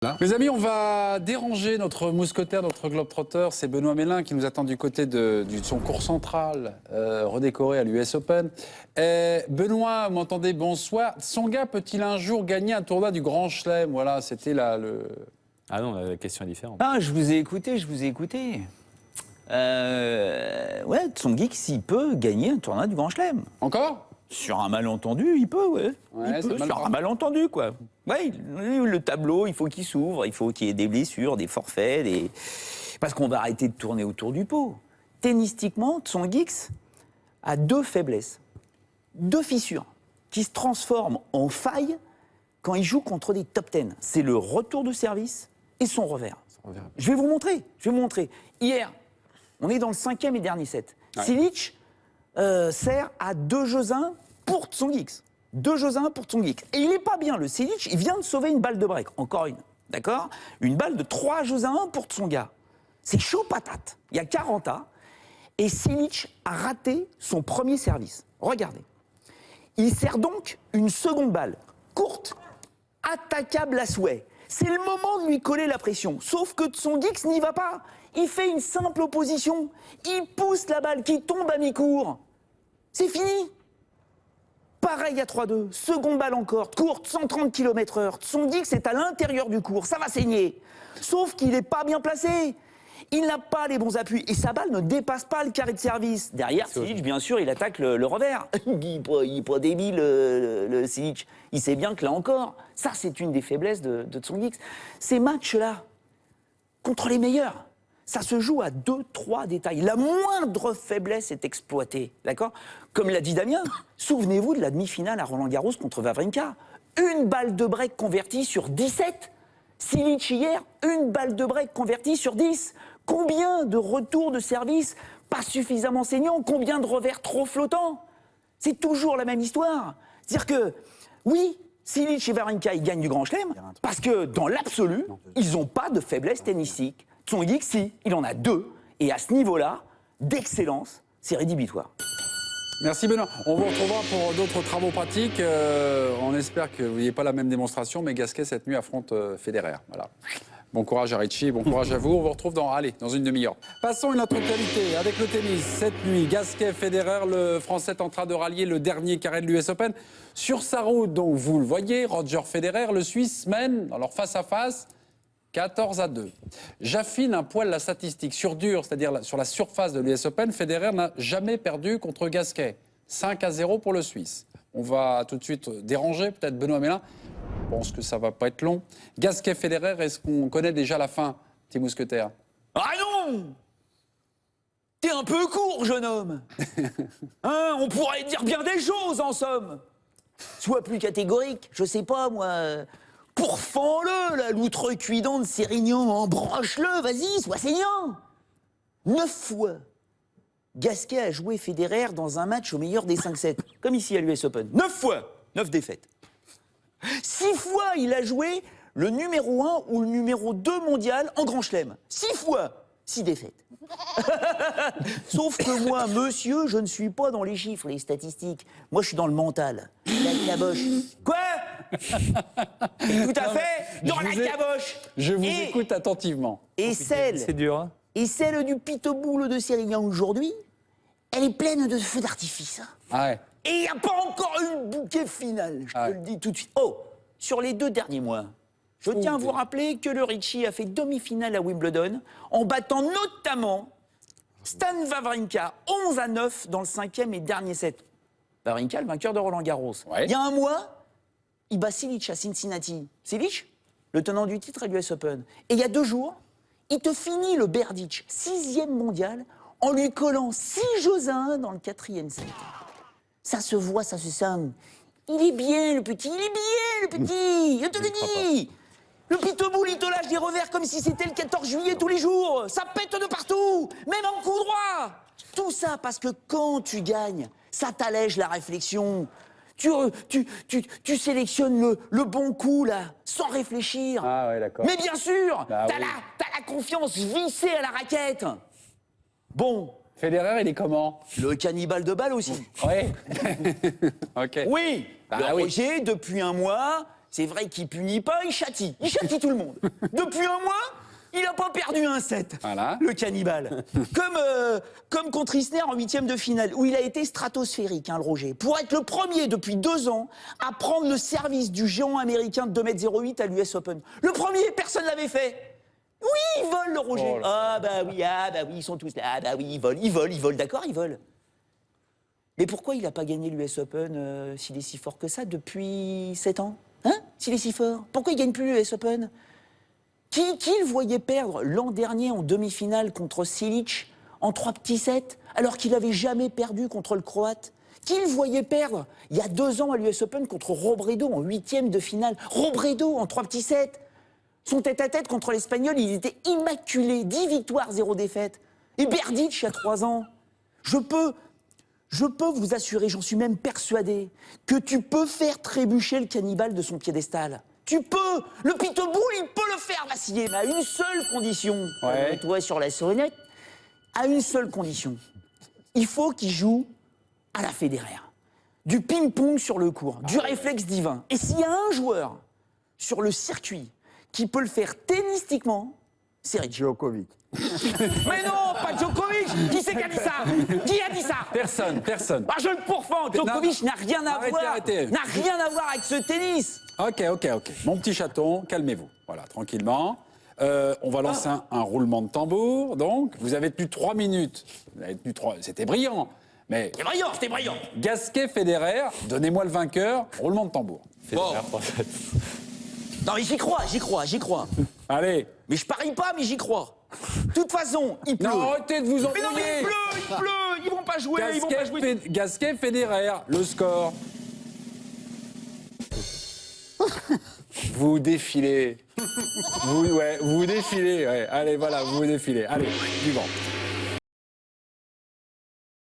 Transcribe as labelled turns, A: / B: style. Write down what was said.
A: Là.
B: Mes amis, on va déranger notre mousquetaire, notre globe-trotteur. C'est Benoît Mélin qui nous attend du côté de son cours central, redécoré à l'US Open. Benoît, vous m'entendez? Bonsoir. Tsonga peut-il un jour gagner un tournoi du Grand Chelem? Voilà, c'était là le...
C: Ah non, la question est différente.
D: Ah, je vous ai écouté. Ouais, Tsonga, s'il peut gagner un tournoi du Grand Chelem.
B: Encore?
D: Sur un malentendu, il peut, ouais.
B: Ouais,
D: Il peut, sur un malentendu, quoi. Ouais, le tableau, il faut qu'il s'ouvre, il faut qu'il y ait des blessures, des forfaits, parce qu'on va arrêter de tourner autour du pot. Tennistiquement, Tsonga a deux faiblesses, deux fissures, qui se transforment en failles quand il joue contre des top 10. C'est le retour de service et son revers. Je vais vous montrer. Hier, on est dans le 5e et dernier set.
B: Ouais.
D: Silic sert à 2-1 pour Tsonga. 2-1 pour Tsonga. Et il n'est pas bien, le Silic, il vient de sauver une balle de break. Encore une, d'accord? Une balle de 3-1 pour Tsonga. C'est chaud patate. Il y a 40 ans. Et Silic a raté son premier service. Regardez. Il sert donc une seconde balle, courte, attaquable à souhait. C'est le moment de lui coller la pression. Sauf que Tsonga n'y va pas. Il fait une simple opposition. Il pousse la balle qui tombe à mi-court. C'est fini. Pareil à 3-2. Seconde balle encore, courte, 130 km/h. Tsonga est à l'intérieur du court. Ça va saigner. Sauf qu'il n'est pas bien placé. Il n'a pas les bons appuis. Et sa balle ne dépasse pas le carré de service. Derrière, Silic, bien sûr, il attaque le revers. Il n'est pas débile, le Silic. Il sait bien que là encore, ça, c'est une des faiblesses de Tsonga. Ces matchs-là, contre les meilleurs, ça se joue à 2-3 détails. La moindre faiblesse est exploitée, d'accord? Comme l'a dit Damien, souvenez-vous de la demi-finale à Roland-Garros contre Wawrinka. Une balle de break convertie sur 17. Silic hier, une balle de break convertie sur 10. Combien de retours de service pas suffisamment saignants? Combien de revers trop flottants? C'est toujours la même histoire. C'est-à-dire que, oui, Silic et Wawrinka, ils gagnent du Grand Chelem parce que, dans l'absolu, ils n'ont pas de faiblesse tennistique. Tsonga, si, il en a deux. Et à ce niveau-là, d'excellence, c'est rédhibitoire.
B: Merci Benoît. On vous retrouvera pour d'autres travaux pratiques. On espère que vous n'ayez pas la même démonstration, mais Gasquet cette nuit affronte Federer. Voilà. Bon courage à Richie, bon courage à vous. On vous retrouve dans une demi-heure. Passons à une autre actualité avec le tennis. Cette nuit, Gasquet, Federer, le Français tentera de rallier le dernier carré de l'US Open. Sur sa route, donc vous le voyez, Roger Federer, le Suisse, mène dans leur face-à-face 14-2. J'affine un poil la statistique. Sur dur, c'est-à-dire sur la surface de l'US Open, Federer n'a jamais perdu contre Gasquet. 5-0 pour le Suisse. On va tout de suite déranger, peut-être Benoît Mélin. Je pense que ça va pas être long. Gasquet-Federer, est-ce qu'on connaît déjà la fin, petit mousquetaire?
D: Ah non! T'es un peu court, jeune homme. Hein, on pourrait dire bien des choses, en somme. Sois plus catégorique, je sais pas, moi... Pourfends-le, là, l'outrecuidant de Sérignan, embranche-le, vas-y, sois saignant. 9 fois, Gasquet a joué Federer dans un match au meilleur des 5-7, comme ici à l'US Open. 9 fois, 9 défaites. 6 fois, il a joué le numéro 1 ou le numéro 2 mondial en Grand Chelem. 6 fois, 6 défaites. Sauf que moi, monsieur, je ne suis pas dans les chiffres, les statistiques. Moi, je suis dans le mental. La caboche. Quoi? Tout à fait, dans la caboche.
B: Je vous écoute attentivement.
D: Et
C: C'est dur, hein?
D: Et celle du pitbull de Sérignan aujourd'hui, elle est pleine de feux d'artifice. Hein.
B: Ah ouais.
D: Et il n'y a pas encore eu le bouquet final, je te le dis tout de suite. Oh, sur les 2 derniers mois, je tiens à vous rappeler que le Richie a fait demi-finale à Wimbledon en battant notamment Stan Wawrinka 11-9 dans le 5e et dernier set. Wawrinka, le vainqueur de Roland-Garros.
B: Ouais.
D: Il y a un mois, il bat Silic à Cincinnati. Silic, le tenant du titre à l'US Open. Et il y a 2 jours, il te finit le Berdych, 6e mondial, en lui collant 6-1 dans le 4e set. Ça se voit, ça se sent. Il est bien, le petit, je te le dis. Le pitbull, il te lâche des revers comme si c'était le 14 juillet tous les jours. Ça pète de partout, même en coup droit. Tout ça parce que quand tu gagnes, ça t'allège la réflexion. Tu sélectionnes le bon coup, là, sans réfléchir.
B: Ah ouais, d'accord.
D: Mais bien sûr,
B: Bah
D: t'as
B: oui.
D: la confiance vissée à la raquette. Bon,
B: Federer, il est comment?
D: le cannibale de balle aussi.
B: Ouais. Ok.
D: Oui,
B: Bah
D: le
B: oui.
D: Roger, depuis un mois, C'est vrai qu'il punit pas, il châtie. Il châtie tout le monde. Depuis un mois, il n'a pas perdu un set,
B: Voilà.
D: le cannibale. Comme contre Isner en 8e de finale, où il a été stratosphérique, hein, le Roger, pour être le premier depuis 2 ans à prendre le service du géant américain de 2,08 m à l'US Open. Le premier, personne ne l'avait fait. Oui, il vole, le Roger.
B: Oh là.
D: Ah bah oui, ils sont tous là. Ah bah oui, ils volent, d'accord, ils volent. Mais pourquoi il n'a pas gagné l'US Open s'il est si fort que ça depuis 7 ans? Hein? S'il est si fort, pourquoi il ne gagne plus l'US Open? Qui le voyait perdre l'an dernier en demi-finale contre Silic en 3 petits sets, alors qu'il n'avait jamais perdu contre le Croate? Qui le voyait perdre il y a 2 ans à l'US Open contre Robredo en 8e de finale? Robredo en 3 petits sets. Son tête-à-tête contre l'Espagnol, il était immaculé. 10 victoires, 0 défaite. Et Berdych, il y a 3 ans. Je peux vous assurer, j'en suis même persuadé, que tu peux faire trébucher le cannibale de son piédestal. Tu peux. Le pitbull, il peut le faire vaciller, mais à une seule condition.
B: Ouais.
D: Toi sur la sonnette, à une seule condition. Il faut qu'il joue à la Federer. Du ping-pong sur le court, du réflexe divin. Et s'il y a un joueur sur le circuit qui peut le faire tennistiquement, c'est Ricci.
A: Djokovic.
D: Mais non, pas Djokovic. Qui c'est qui a dit ça? Qui a dit ça?
B: Personne.
D: Ah, je le pourfends. Djokovic n'a rien à voir.
B: Arrêtez.
D: N'a rien à voir avec ce tennis.
B: Ok. Mon petit chaton, calmez-vous. Voilà, tranquillement. On va lancer un roulement de tambour. Donc, vous avez tenu 3 minutes. Vous avez tenu 3. C'était brillant. Mais
D: C'était brillant.
B: Gasquet, Federer, donnez-moi le vainqueur. Roulement de tambour.
C: Federer, 3-7.
D: Non, mais j'y crois.
B: Allez.
D: Mais je parie pas, mais j'y crois. De toute façon, il pleut.
B: Non, arrêtez de vous
D: Mais non, mais
B: embrouiller.
D: il pleut. Ils vont pas jouer,
B: Gasquet, Federer, le score. Vous défilez. Vous défilez. Ouais. Allez, voilà, vous défilez. Allez, du vent.